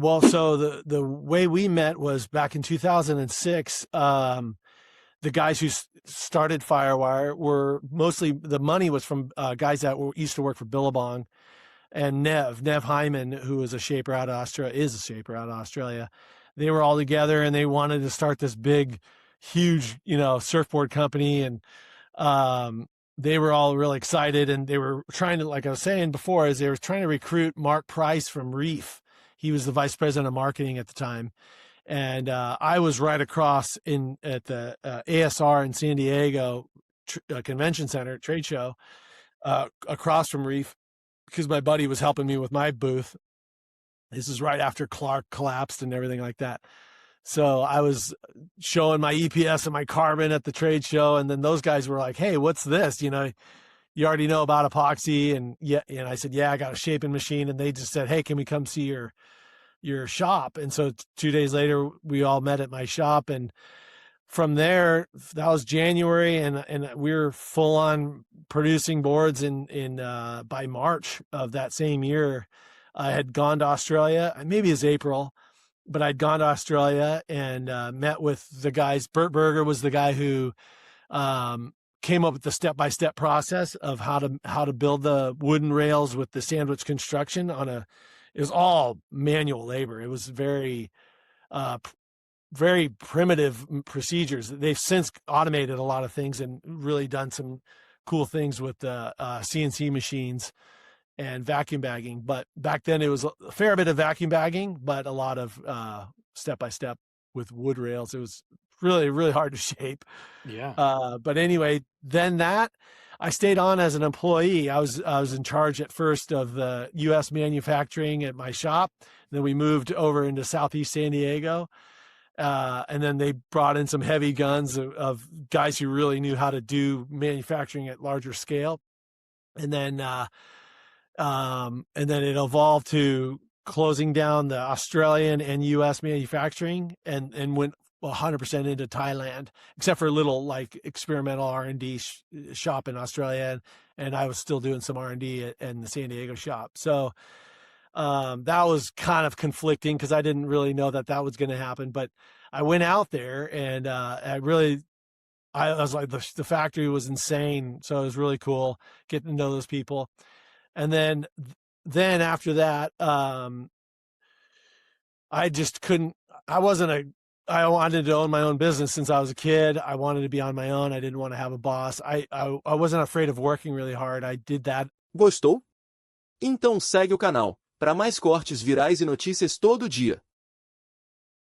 Well, so the way we met was back in 2006. The guys who started Firewire were mostly, the money was from guys that used to work for Billabong, and Nev Hyman, who was a shaper out of Australia, is a shaper out of Australia. They were all together and they wanted to start this big, huge, surfboard company. And they were all really excited, and they were trying to, like I was saying before, is they were trying to recruit Mark Price from Reef. He was the vice president of marketing at the time. And I was right across at the ASR in San Diego convention center trade show, across from Reef, because my buddy was helping me with my booth. This is right after Clark collapsed and everything like that. So I was showing my EPS and my carbon at the trade show, and then those guys were like, "Hey, what's this? You already know about epoxy." And I said, "Yeah, I got a shaping machine." And they just said, "Hey, can we come see your shop?" And so 2 days later, we all met at my shop, and from there, that was January, and we were full on producing boards in by March of that same year. I had gone to Australia, maybe it was April, but I'd gone to Australia and met with the guys. Bert Berger was the guy who came up with the step-by-step process of how to build the wooden rails with the sandwich construction it was all manual labor. It was very primitive procedures. They've since automated a lot of things and really done some cool things with the CNC machines and vacuum bagging. But back then it was a fair bit of vacuum bagging, but a lot of step-by-step with wood rails. It was really, really hard to shape. Yeah. But anyway, then I stayed on as an employee. I was in charge at first of the U.S. manufacturing at my shop. Then we moved over into Southeast San Diego. And then they brought in some heavy guns of guys who really knew how to do manufacturing at larger scale. And then it evolved to closing down the Australian and U.S. manufacturing, and went 100% into Thailand, except for a little like experimental R&D shop in Australia. And I was still doing some R&D in the San Diego shop. So that was kind of conflicting because I didn't really know that was going to happen. But I went out there, and I was like, the factory was insane. So it was really cool getting to know those people. And then after that, I just couldn't, I wanted to own my own business since I was a kid. I wanted to be on my own. I didn't want to have a boss. I wasn't afraid of working really hard. I did that. Gostou? Então segue o canal para mais cortes virais e notícias todo dia.